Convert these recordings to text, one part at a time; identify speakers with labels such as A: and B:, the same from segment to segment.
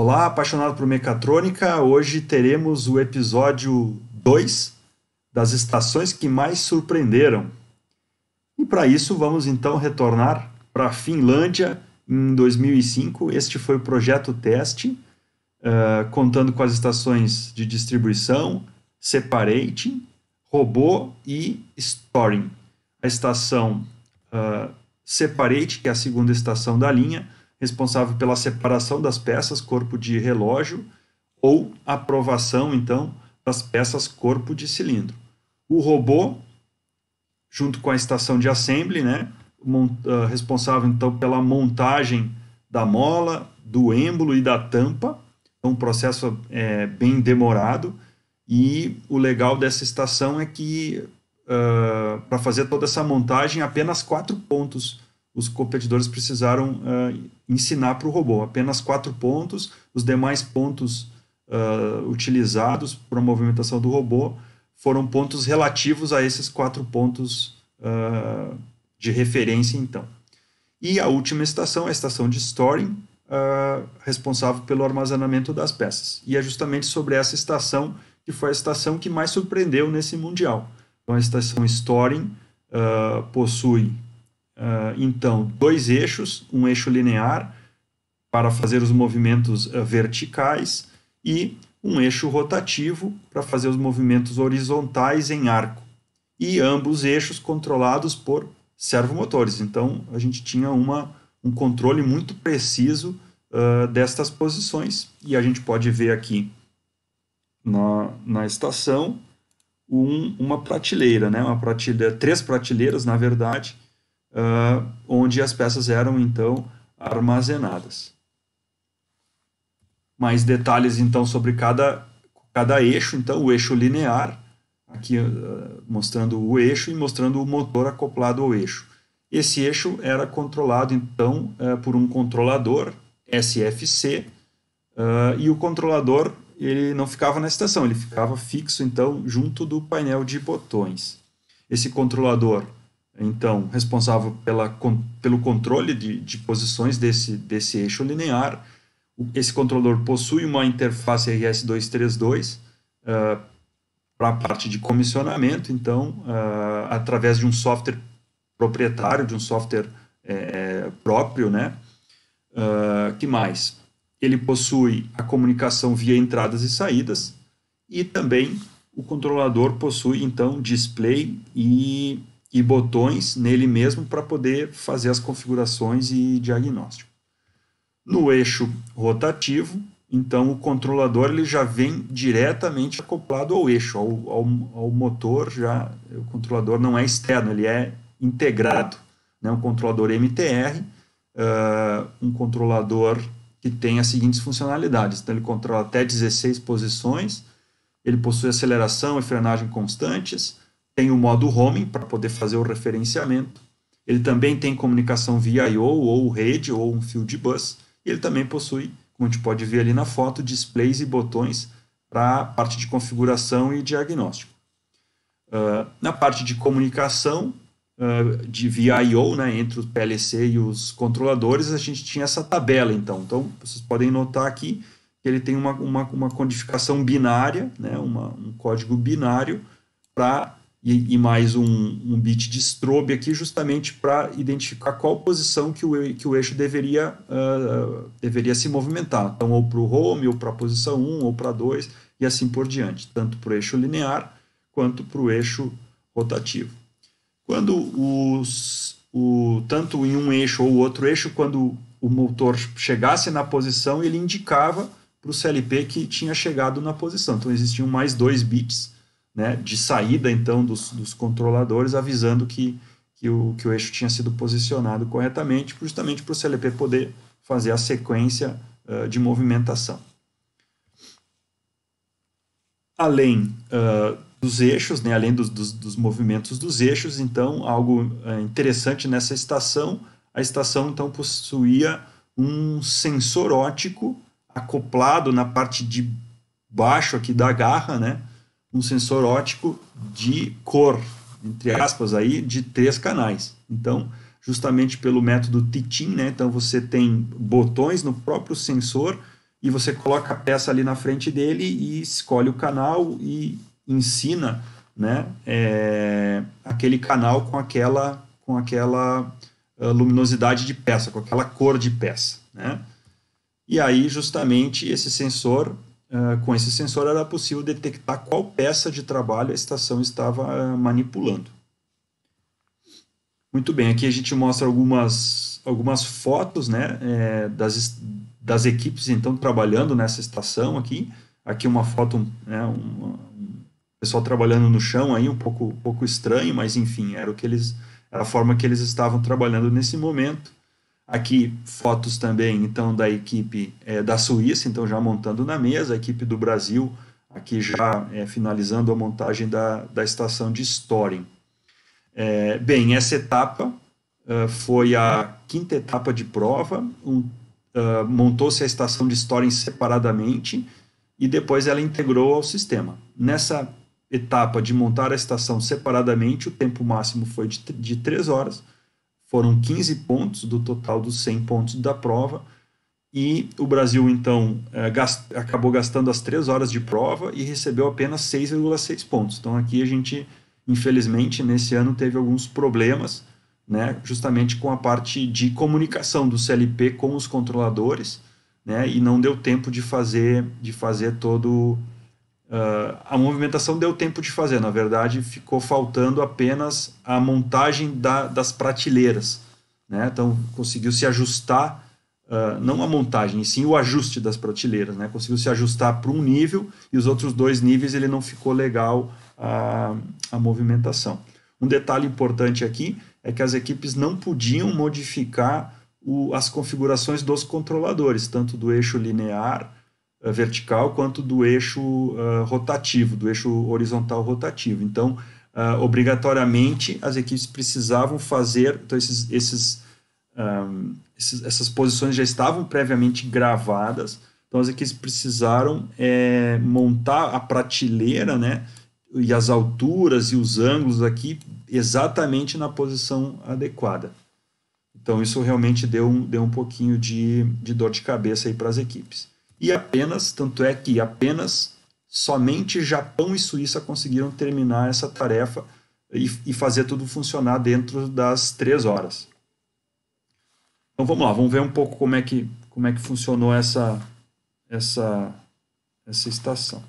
A: Olá, apaixonado por mecatrônica. Hoje teremos o episódio 2 das estações que mais surpreenderam. E para isso vamos então retornar para a Finlândia em 2005. Este foi o projeto teste, contando com as estações de distribuição, separating, robô e storing. A estação separate, que é a segunda estação da linha, responsável pela separação das peças corpo de relógio ou aprovação, então, das peças corpo de cilindro. O robô, junto com a estação de assembly, né, responsável, então, pela montagem da mola, do êmbolo e da tampa. Então, um processo bem demorado. E o legal dessa estação é que, para fazer toda essa montagem, apenas 4 pontos os competidores precisaram ensinar para o robô. Apenas 4 pontos, os demais pontos utilizados para a movimentação do robô foram pontos relativos a esses 4 pontos de referência, então. E a última estação, a estação de storing, responsável pelo armazenamento das peças. E é justamente sobre essa estação que foi a estação que mais surpreendeu nesse Mundial. Então, a estação storing possui então 2 eixos, um eixo linear para fazer os movimentos verticais e um eixo rotativo para fazer os movimentos horizontais em arco. E ambos eixos controlados por servomotores. Então a gente tinha um controle muito preciso destas posições. E a gente pode ver aqui na estação uma prateleira, né? Uma prateleira, 3 prateleiras, na verdade, onde as peças eram, então, armazenadas. Mais detalhes, então, sobre cada eixo. Então, o eixo linear, aqui mostrando o eixo e mostrando o motor acoplado ao eixo. Esse eixo era controlado, então, por um controlador SFC, e o controlador ele não ficava na estação, ele ficava fixo, então, junto do painel de botões. Esse controlador, então, responsável pelo controle de posições desse eixo linear. Esse controlador possui uma interface RS-232 para a parte de comissionamento, então, através de um software proprietário, de um software próprio, né? Que mais? Ele possui a comunicação via entradas e saídas, e também o controlador possui, então, display e botões nele mesmo para poder fazer as configurações e diagnóstico. No eixo rotativo, então, o controlador ele já vem diretamente acoplado ao eixo, ao motor. Já o controlador não é externo, ele é integrado, né? Um controlador MTR, um controlador que tem as seguintes funcionalidades. Então, ele controla até 16 posições, ele possui aceleração e frenagem constantes, tem o modo homing para poder fazer o referenciamento, ele também tem comunicação via I/O ou rede ou um field bus, e ele também possui, como a gente pode ver ali na foto, displays e botões para a parte de configuração e diagnóstico. Na parte de comunicação de via I/O, né, entre o PLC e os controladores, a gente tinha essa tabela, então vocês podem notar aqui que ele tem uma codificação binária, né, um código binário e mais um bit de strobe aqui, justamente para identificar qual posição que o eixo deveria se movimentar. Então, ou para o home, ou para a posição 1, ou para 2, e assim por diante, tanto para o eixo linear quanto para o eixo rotativo. Quando tanto em um eixo ou outro eixo, quando o motor chegasse na posição, ele indicava para o CLP que tinha chegado na posição. Então, existiam mais 2 bits, né, de saída, então, dos controladores, avisando que o eixo tinha sido posicionado corretamente, justamente para o CLP poder fazer a sequência de movimentação. Além dos eixos, né, além dos movimentos dos eixos, então, algo interessante nessa estação, a estação, então, possuía um sensor óptico acoplado na parte de baixo aqui da garra, né, um sensor óptico de cor, entre aspas, aí, de 3 canais. Então, justamente pelo método Titin, né, então você tem botões no próprio sensor e você coloca a peça ali na frente dele e escolhe o canal e ensina, né, aquele canal com aquela luminosidade de peça, com aquela cor de peça, né? E aí, justamente, com esse sensor era possível detectar qual peça de trabalho a estação estava manipulando. Muito bem, aqui a gente mostra algumas fotos, né, das equipes, então, trabalhando nessa estação aqui. Aqui uma foto, né, um pessoal trabalhando no chão aí, um pouco estranho, mas enfim, era a forma que eles estavam trabalhando nesse momento. Aqui fotos também, então, da equipe da Suíça, então já montando na mesa, a equipe do Brasil, aqui já finalizando a montagem da estação de Storing. Bem, essa etapa foi a quinta etapa de prova, montou-se a estação de Storing separadamente e depois ela integrou ao sistema. Nessa etapa de montar a estação separadamente, o tempo máximo foi de 3 horas, foram 15 pontos do total dos 100 pontos da prova, e o Brasil, então, acabou gastando as 3 horas de prova e recebeu apenas 6,6 pontos. Então, aqui a gente, infelizmente, nesse ano teve alguns problemas, né, justamente com a parte de comunicação do CLP com os controladores, né, e não deu tempo de fazer todo... a movimentação deu tempo de fazer, na verdade ficou faltando apenas a montagem das prateleiras, né? Então conseguiu se ajustar, não a montagem, e sim o ajuste das prateleiras, né? Conseguiu se ajustar para um nível e os outros 2 níveis ele não ficou legal a movimentação. Um detalhe importante aqui é que as equipes não podiam modificar as configurações dos controladores, tanto do eixo linear vertical quanto do eixo rotativo, do eixo horizontal rotativo. Então, obrigatoriamente, as equipes precisavam fazer, então essas posições já estavam previamente gravadas, então as equipes precisaram montar a prateleira, né, e as alturas e os ângulos aqui exatamente na posição adequada. Então, isso realmente deu um pouquinho de dor de cabeça aí para as equipes. E tanto é que somente Japão e Suíça conseguiram terminar essa tarefa e fazer tudo funcionar dentro das 3 horas. Então vamos lá, vamos ver um pouco como é que funcionou essa estação.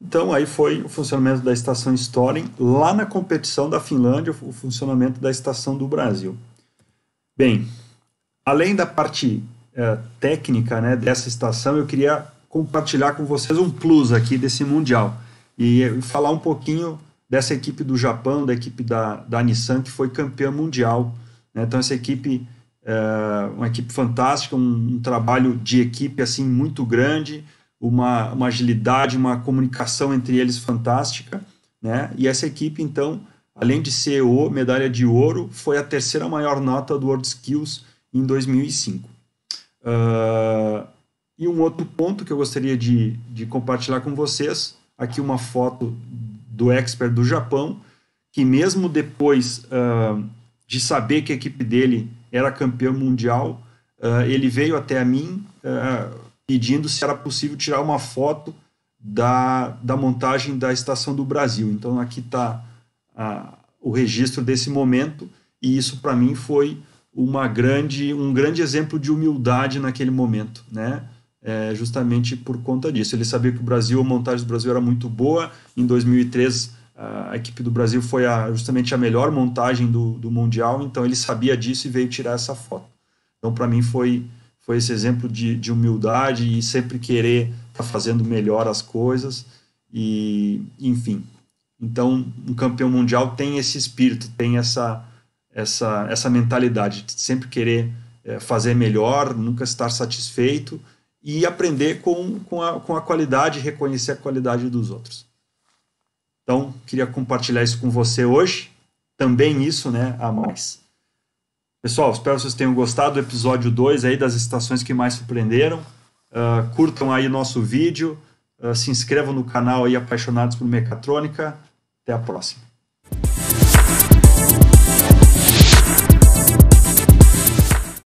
A: Então, aí foi o funcionamento da estação Storen, lá na competição da Finlândia, o funcionamento da estação do Brasil. Bem, além da parte técnica, né, dessa estação, eu queria compartilhar com vocês um plus aqui desse Mundial e falar um pouquinho dessa equipe do Japão, da equipe da Nissan, que foi campeã mundial, né? Então, essa equipe uma equipe fantástica, um trabalho de equipe assim muito grande, uma agilidade, uma comunicação entre eles fantástica, né? E essa equipe, então, além de ser medalha de ouro, foi a terceira maior nota do World Skills em 2005. E um outro ponto que eu gostaria de compartilhar com vocês, aqui uma foto do expert do Japão, que mesmo depois de saber que a equipe dele era campeão mundial, ele veio até a mim pedindo se era possível tirar uma foto da montagem da Estação do Brasil. Então aqui está o registro desse momento, e isso para mim foi um grande exemplo de humildade naquele momento, né? Justamente por conta disso. Ele sabia que a montagem do Brasil era muito boa. Em 2003 a equipe do Brasil foi justamente a melhor montagem do Mundial, então ele sabia disso e veio tirar essa foto. Então para mim foi esse exemplo de humildade e sempre querer estar fazendo melhor as coisas, e enfim. Então um campeão mundial tem esse espírito, tem essa mentalidade de sempre querer fazer melhor, nunca estar satisfeito e aprender com a qualidade, reconhecer a qualidade dos outros. Então, queria compartilhar isso com você hoje, também isso, né, a mais. Pessoal, espero que vocês tenham gostado do episódio 2 aí, das estações que mais surpreenderam. Curtam aí o nosso vídeo, se inscrevam no canal aí, Apaixonados por Mecatrônica. Até a próxima.